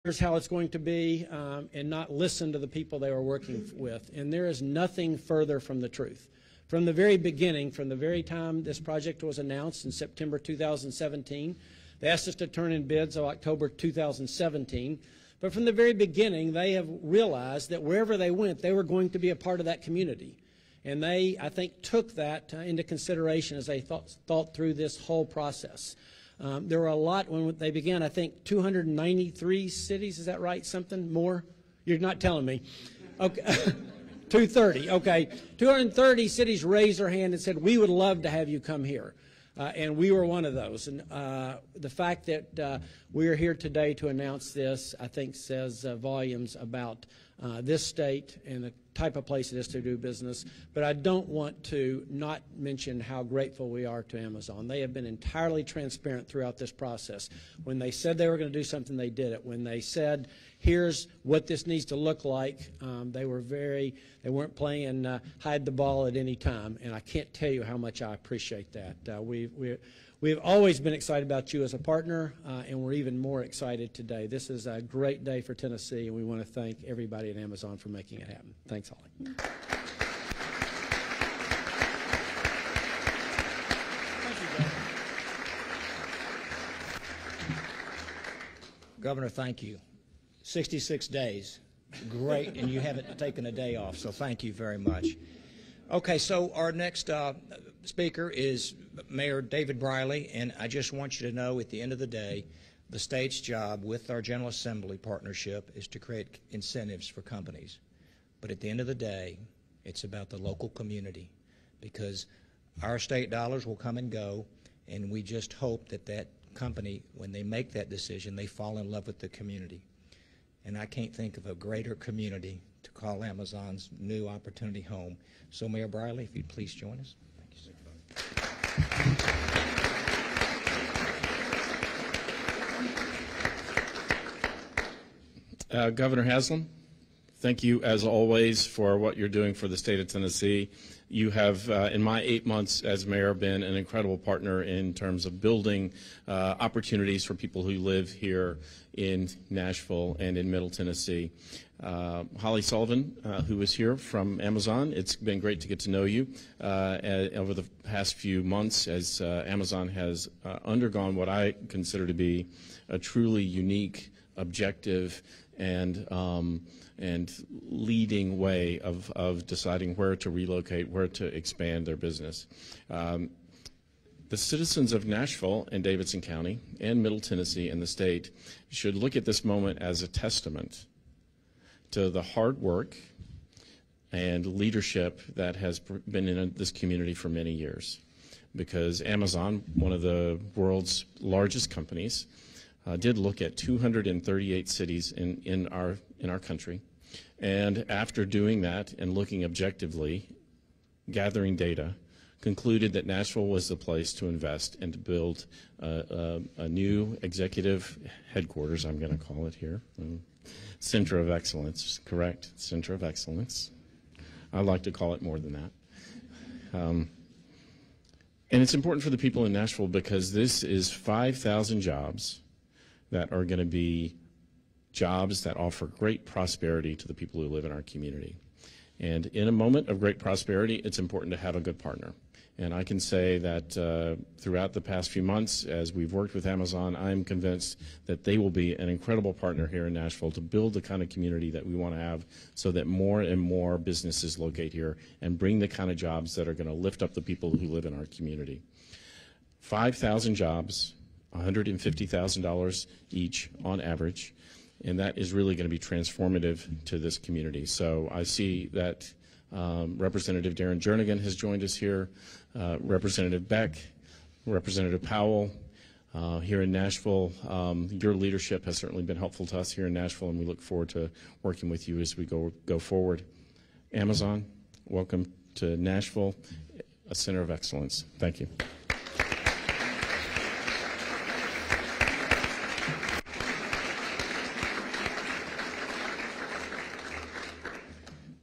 here's how it's going to be, and not listen to the people they were working with. And there is nothing further from the truth. From the very beginning, from the very time this project was announced in September 2017, they asked us to turn in bids in October 2017. But from the very beginning, they have realized that wherever they went, they were going to be a part of that community. And they, I think, took that into consideration as they thought through this whole process. There were a lot when they began, I think, 293 cities, is that right? Something more? You're not telling me. Okay. 230, okay. 230 cities raised their hand and said, we would love to have you come here. And we were one of those. And the fact that we are here today to announce this, I think, says volumes about this state and the type of place it is to do business. But I don't want to not mention how grateful we are to Amazon. They have been entirely transparent throughout this process. When they said they were going to do something, they did it. When they said, here's what this needs to look like, they weren't playing hide the ball at any time. And I can't tell you how much I appreciate that. We've always been excited about you as a partner, and we're even more excited today. This is a great day for Tennessee, and we want to thank everybody at Amazon for making it happen. Thanks, Holly. Thank you, Governor, thank you. 66 days. Great, and you haven't taken a day off, so thank you very much. Okay, so our next speaker is Mayor David Briley, and I just want you to know at the end of the day, the state's job with our General Assembly partnership is to create incentives for companies. But at the end of the day, it's about the local community, because our state dollars will come and go, and we just hope that that company, when they make that decision, they fall in love with the community. And I can't think of a greater community to call Amazon's new opportunity home. So Mayor Briley, if you'd please join us. Thank you, sir. Governor Haslam, thank you as always for what you're doing for the state of Tennessee. You have, in my 8 months as mayor, been an incredible partner in terms of building opportunities for people who live here in Nashville and in Middle Tennessee. Holly Sullivan, who is here from Amazon, it's been great to get to know you over the past few months as Amazon has undergone what I consider to be a truly unique, objective, and leading way of deciding where to relocate, where to expand their business. The citizens of Nashville and Davidson County and Middle Tennessee and the state should look at this moment as a testament to the hard work and leadership that has been in this community for many years. Because Amazon, one of the world's largest companies, did look at 238 cities in our country, and after doing that and looking objectively, gathering data, concluded that Nashville was the place to invest and to build a new executive headquarters, I'm going to call it here, Center of Excellence, correct, Center of Excellence. I like to call it more than that. And it's important for the people in Nashville because this is 5,000 jobs that are going to be jobs that offer great prosperity to the people who live in our community. And in a moment of great prosperity, it's important to have a good partner. And I can say that throughout the past few months, as we've worked with Amazon, I'm convinced that they will be an incredible partner here in Nashville to build the kind of community that we want to have so that more and more businesses locate here and bring the kind of jobs that are going to lift up the people who live in our community. 5,000 jobs, $150,000 each on average, and that is really going to be transformative to this community. So I see that Representative Darren Jernigan has joined us here, Representative Beck, Representative Powell here in Nashville. Your leadership has certainly been helpful to us here in Nashville, and we look forward to working with you as we go forward. Amazon, welcome to Nashville, a center of excellence. Thank you.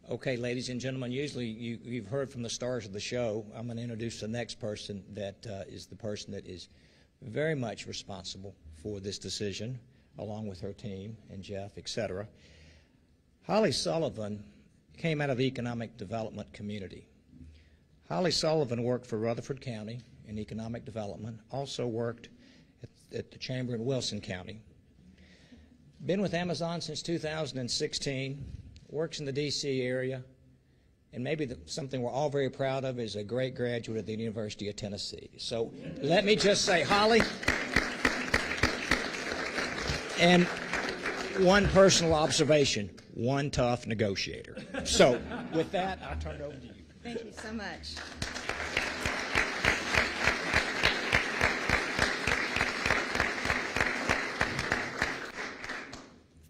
Okay, ladies and gentlemen, usually you've heard from the stars of the show. I'm going to introduce the next person that is the person that is very much responsible for this decision. along with her team and Jeff, etc. Holly Sullivan came out of the economic development community. Holly Sullivan worked for Rutherford County in economic development, also worked at the Chamber in Wilson County. Been with Amazon since 2016, works in the D.C. area, and maybe something we're all very proud of is a great graduate of the University of Tennessee. So let me just say, Holly, and one personal observation, one tough negotiator. So with that, I'll turn it over to you. Thank you so much.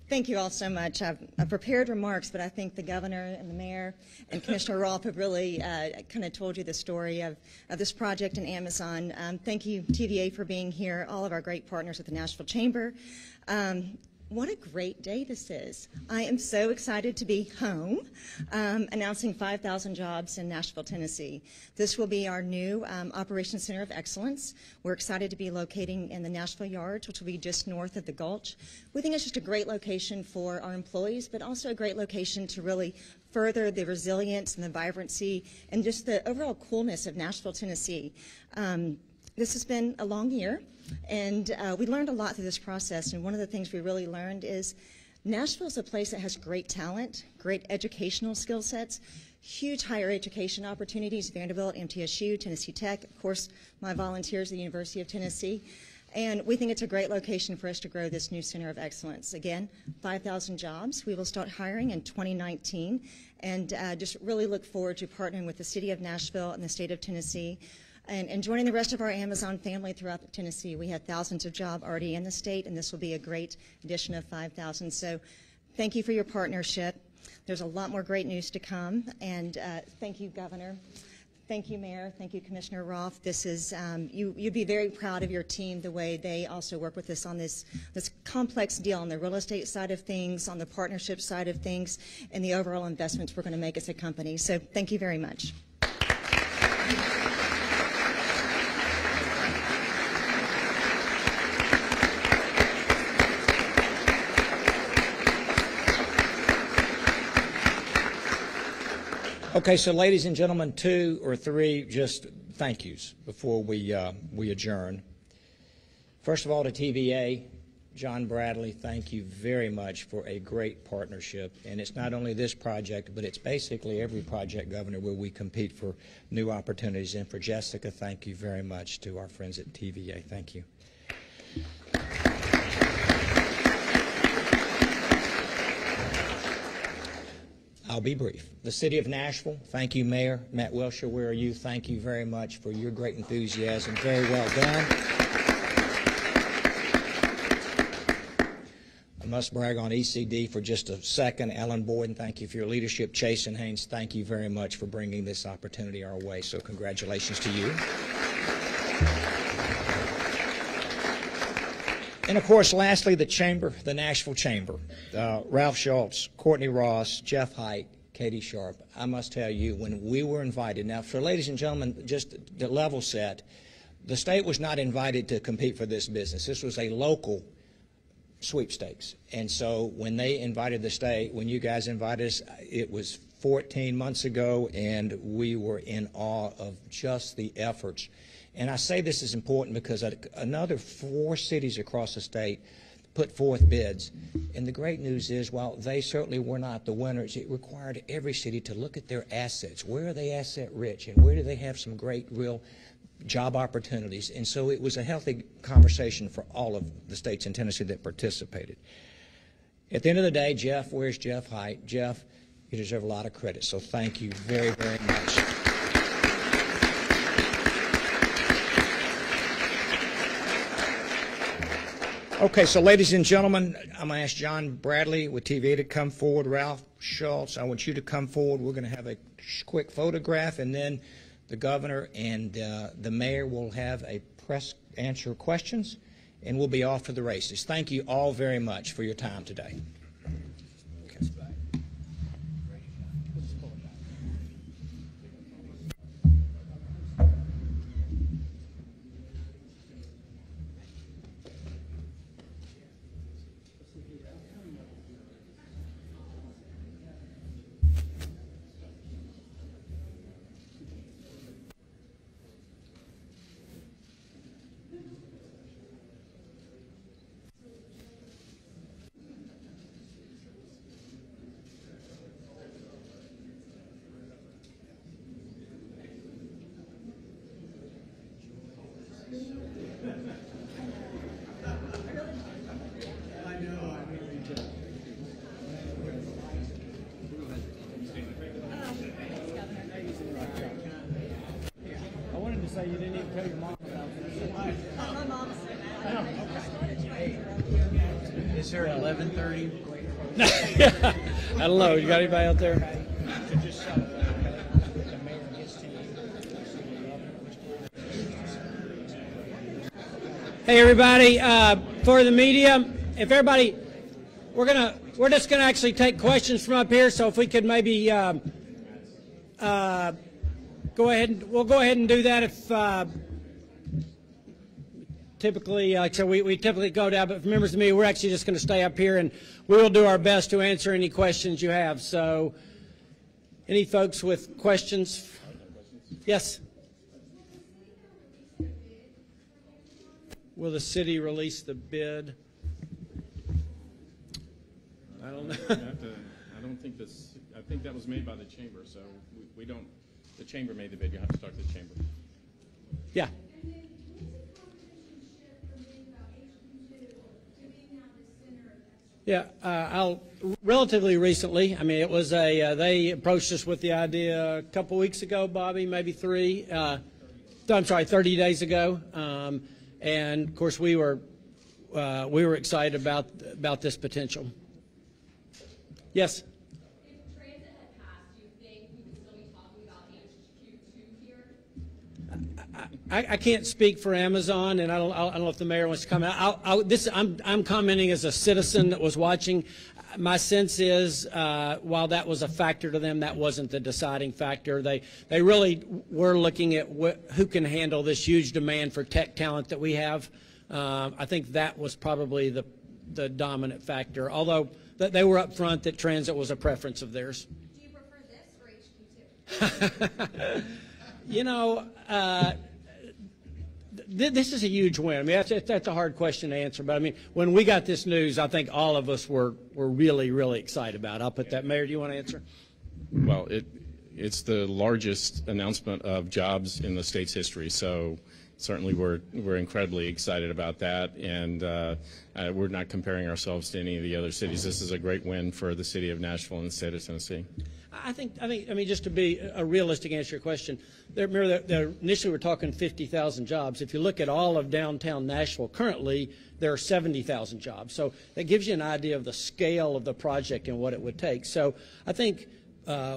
Thank you all so much. I've prepared remarks, but I think the governor and the mayor and Commissioner Rolfe have really kind of told you the story of this project in Amazon. Thank you, TVA, for being here, all of our great partners at the Nashville Chamber. What a great day this is. I am so excited to be home announcing 5,000 jobs in Nashville, Tennessee. This will be our new Operations Center of Excellence. We're excited to be locating in the Nashville Yards, which will be just north of the Gulch. We think it's just a great location for our employees, but also a great location to really further the resilience and the vibrancy and just the overall coolness of Nashville, Tennessee. This has been a long year, and we learned a lot through this process, and one of the things we really learned is Nashville is a place that has great talent, great educational skill sets, huge higher education opportunities, Vanderbilt, MTSU, Tennessee Tech, of course, my volunteers at the University of Tennessee, and we think it's a great location for us to grow this new Center of Excellence. Again, 5,000 jobs. We will start hiring in 2019, and just really look forward to partnering with the City of Nashville and the State of Tennessee and joining the rest of our Amazon family throughout Tennessee. We have thousands of jobs already in the state, and this will be a great addition of 5,000. So thank you for your partnership. There's a lot more great news to come, and thank you, Governor. Thank you, Mayor. Thank you, Commissioner Rolfe. This is, you'd be very proud of your team, the way they also work with us on this complex deal on the real estate side of things, on the partnership side of things, and the overall investments we're going to make as a company. So thank you very much. Okay, so ladies and gentlemen, 2 or 3 just thank yous before we adjourn. First of all, to TVA, John Bradley, thank you very much for a great partnership. And it's not only this project, but it's basically every project, Governor, where we compete for new opportunities. And for Jessica, thank you very much to our friends at TVA. Thank you. I'll be brief. The City of Nashville, thank you, Mayor. Matt Wilshire, where are you? Thank you very much for your great enthusiasm. Very well done. I must brag on ECD for just a second. Ellen Boyden, thank you for your leadership. Chase and Haynes, thank you very much for bringing this opportunity our way. So congratulations to you. And, of course, lastly, the Chamber, the Nashville Chamber. Ralph Schultz, Courtney Ross, Jeff Hite, Katie Sharp. I must tell you, when we were invited, now, for ladies and gentlemen, just to level set, the state was not invited to compete for this business. This was a local sweepstakes. And so when they invited the state, when you guys invited us, it was 14 months ago, and we were in awe of just the efforts. And I say this is important because another 4 cities across the state put forth bids. And the great news is, while they certainly were not the winners, it required every city to look at their assets. Where are they asset rich, and where do they have some great real job opportunities? And so it was a healthy conversation for all of the states in Tennessee that participated. At the end of the day, Jeff, where's Jeff Hite? Jeff, you deserve a lot of credit. So thank you very, very much. Okay, so ladies and gentlemen, I'm going to ask John Bradley with TVA to come forward. Ralph Schultz, I want you to come forward. We're going to have a quick photograph, and then the governor and the mayor will have a press answer questions, and we'll be off to the races. Thank you all very much for your time today. 11:30. I don't know. You got anybody out there? Hey, everybody! For the media, if everybody, we're just gonna actually take questions from up here. So if we could maybe go ahead, we'll go ahead and do that. If typically, like I said, we typically go down, but for members of the media, we're actually just going to stay up here, and we will do our best to answer any questions you have. So, any folks with questions? Yes. Will the city release the bid? I don't know. I don't think this. I think that was made by the chamber, so we don't. The chamber made the bid. You have to talk to the chamber. Yeah. Yeah, relatively recently. I mean, it was they approached us with the idea a couple weeks ago, Bobby, maybe 3. I'm sorry, 30 days ago. And of course, we were excited about this potential. Yes. If transit had passed, do you think we would still be talking about HQ2 here? I can't speak for Amazon, and I don't know if the mayor wants to comment. I'm commenting as a citizen that was watching. My sense is, while that was a factor to them, that wasn't the deciding factor. They really were looking at who can handle this huge demand for tech talent that we have. I think that was probably the dominant factor, although they were up front that transit was a preference of theirs. Do you prefer this or HQ2? You know, this is a huge win. I mean, that's a hard question to answer. But I mean, when we got this news, I think all of us were really, really excited about it. I'll put that. Mayor, do you want to answer? Well, it's the largest announcement of jobs in the state's history. So certainly we're incredibly excited about that, and we're not comparing ourselves to any of the other cities. This is a great win for the city of Nashville and the state of Tennessee. I mean, just to be a realistic answer to your question, remember initially we're talking 50,000 jobs. If you look at all of downtown Nashville currently, there are 70,000 jobs. So that gives you an idea of the scale of the project and what it would take. So I think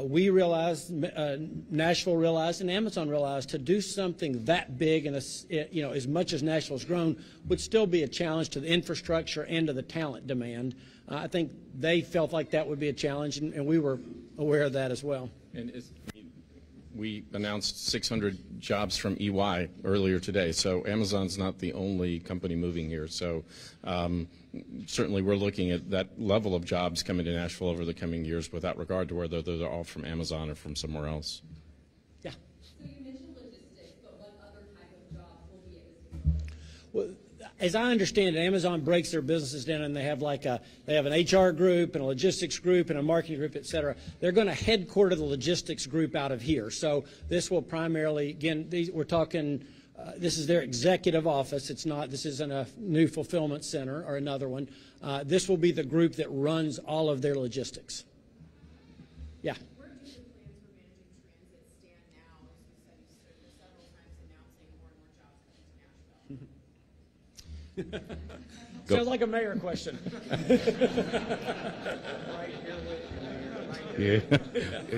we realized, Nashville realized, and Amazon realized to do something that big and as much as Nashville's grown would still be a challenge to the infrastructure and to the talent demand. I think they felt like that would be a challenge, and we were aware of that as well. And we announced 600 jobs from EY earlier today, so Amazon's not the only company moving here. So certainly we're looking at that level of jobs coming to Nashville over the coming years without regard to whether they're all from Amazon or from somewhere else. Yeah. So you mentioned logistics, but what other type of jobs will be at this facility? Well, as I understand it, Amazon breaks their businesses down, and they have an HR group and a logistics group and a marketing group, et cetera. They're going to headquarter the logistics group out of here. So this will primarily, again, we're talking, this is their executive office. This isn't a new fulfillment center or another one. This will be the group that runs all of their logistics. Yeah. Where do the plans for managing transit stand now? As you said, you stood here several times announcing more and more jobs coming to Nashville. Sounds like a mayor question. Yeah.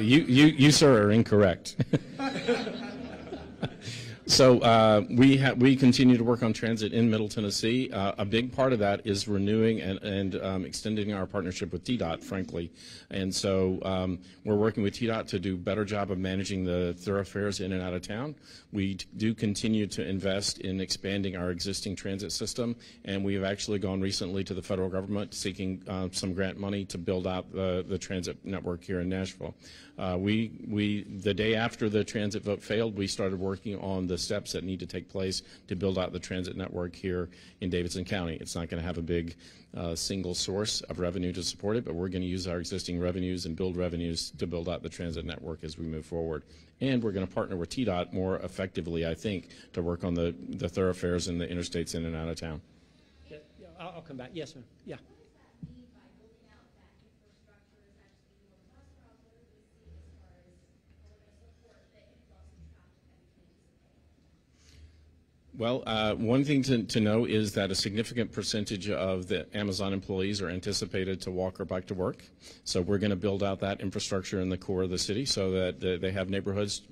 You sir are incorrect. So we continue to work on transit in Middle Tennessee. A big part of that is renewing and extending our partnership with TDOT, frankly. And so we're working with TDOT to do a better job of managing the thoroughfares in and out of town. We do continue to invest in expanding our existing transit system, and we have actually gone recently to the federal government seeking some grant money to build out the transit network here in Nashville. The day after the transit vote failed, we started working on the steps that need to take place to build out the transit network here in Davidson County. It's not going to have a big single source of revenue to support it, but we're going to use our existing revenues and build revenues to build out the transit network as we move forward. And we're going to partner with TDOT more effectively, I think, to work on the thoroughfares and the interstates in and out of town. Yeah, I'll come back. Yes, ma'am. Yeah. Well, one thing to know is that a significant percentage of the Amazon employees are anticipated to walk or bike to work. So we're going to build out that infrastructure in the core of the city so that they have neighborhoods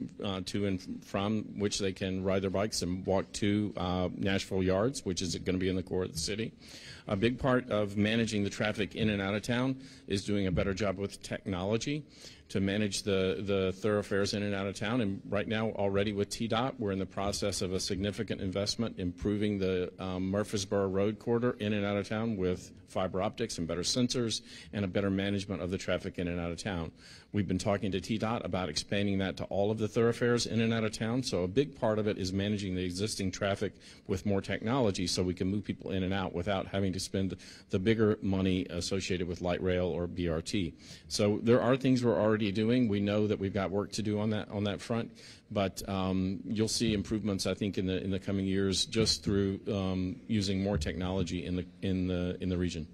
to and from which they can ride their bikes and walk to Nashville Yards, which is going to be in the core of the city. A big part of managing the traffic in and out of town is doing a better job with technology to manage the thoroughfares in and out of town. And right now, already with TDOT, we're in the process of a significant investment improving the Murfreesboro Road corridor in and out of town with fiber optics and better sensors and a better management of the traffic in and out of town. We've been talking to TDOT about expanding that to all of the thoroughfares in and out of town. So a big part of it is managing the existing traffic with more technology so we can move people in and out without having to spend the bigger money associated with light rail or BRT. So there are things we're already doing. We know that we've got work to do on that front, but you'll see improvements, I think, in the coming years just through using more technology in the region.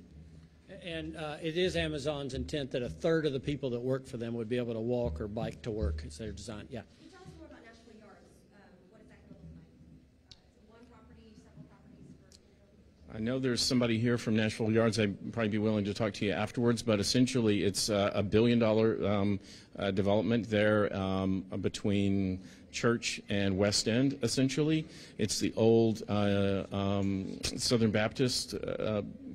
And it is Amazon's intent that a third of the people that work for them would be able to walk or bike to work. It's their design. Yeah. Can you tell us more about Nashville Yards? What is that going to look like? Is it one property, several properties? I know there's somebody here from Nashville Yards. I'd probably be willing to talk to you afterwards, but essentially it's a $1 billion development there between Church and West End, essentially. It's the old Southern Baptist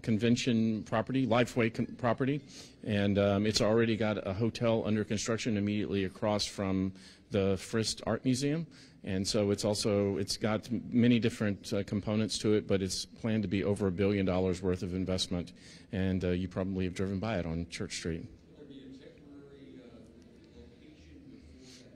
Convention property, Lifeway property, and it's already got a hotel under construction immediately across from the Frist Art Museum. And so it's got many different components to it, but it's planned to be over $1 billion worth of investment. And you probably have driven by it on Church Street. Will there be a temporary location before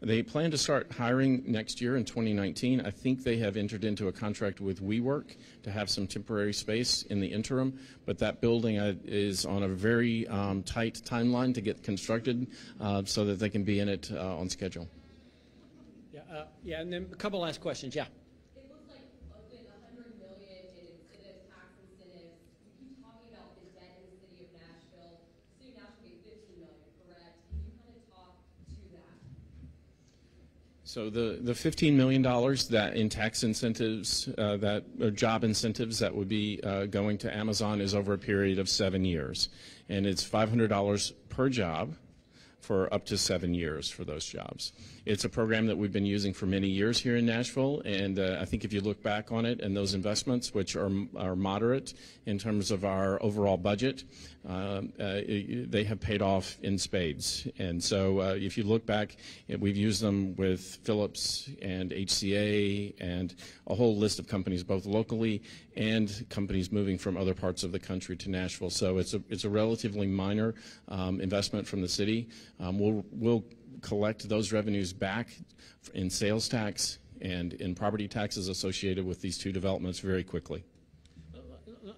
that? They plan to start hiring next year in 2019. I think they have entered into a contract with WeWork to have some temporary space in the interim, but that building is on a very tight timeline to get constructed so that they can be in it on schedule. Yeah, and then a couple last questions. Yeah. It looks like $100 million in incentives, tax incentives. You keep talking about the debt in the city of Nashville. The city of Nashville paid $15 million, correct? Can you kind of talk to that? So the $15 million that in tax incentives, or job incentives that would be going to Amazon is over a period of 7 years. And it's $500 per job for up to 7 years for those jobs. It's a program that we've been using for many years here in Nashville, and I think if you look back on it and those investments, which are moderate in terms of our overall budget, they have paid off in spades. And so if you look back, we've used them with Phillips and HCA and a whole list of companies, both locally and companies moving from other parts of the country to Nashville. So it's a relatively minor investment from the city. We'll collect those revenues back in sales tax and in property taxes associated with these two developments very quickly.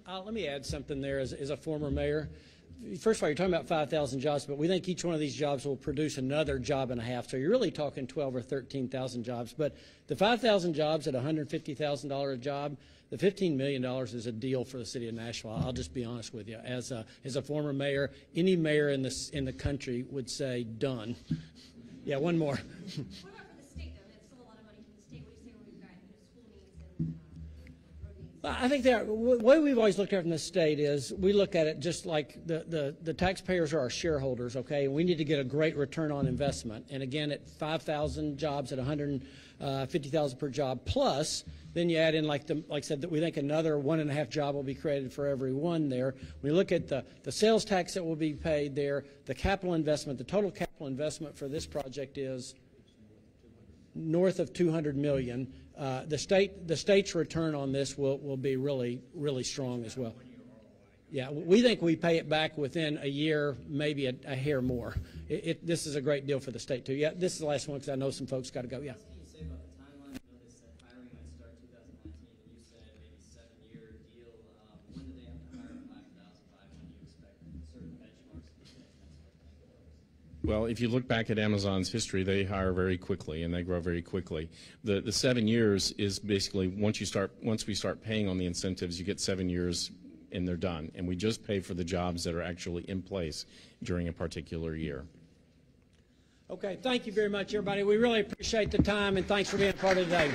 Let me add something there as a former mayor. First of all, you're talking about 5,000 jobs, but we think each one of these jobs will produce another job and a half. So you're really talking 12 or 13,000 jobs. But the 5,000 jobs at $150,000 a job, the $15 million is a deal for the city of Nashville. I'll just be honest with you. As a former mayor, any mayor in the country would say, done. Yeah, one more. What about for the state, though? That's still a lot of money from the state. What do you say when we've got school needs and road needs? I think the way we've always looked at it in the state is we look at it just like the taxpayers are our shareholders, okay? We need to get a great return on investment. And again, at 5,000 jobs at $150,000 per job plus, then you add in, like I said, that we think another 1.5 job will be created for every one there. We look at the sales tax that will be paid there, the capital investment, the total capital investment for this project is north of $200 million. The state's return on this will be really, really strong as well. Yeah, we think we pay it back within a year, maybe a hair more. This is a great deal for the state too. Yeah, this is the last one because I know some folks got to go. Yeah. What can you say about the timeline? Notice that hiring might start 2019, and you said maybe 7-year deal. When do they have to hire 5,000 by? When do you expect certain benchmarks to be met? Well, if you look back at Amazon's history, they hire very quickly and they grow very quickly. The 7 years is basically once we start paying on the incentives, you get 7 years and they're done. And we just pay for the jobs that are actually in place during a particular year. Okay, thank you very much, everybody. We really appreciate the time, and thanks for being a part of today.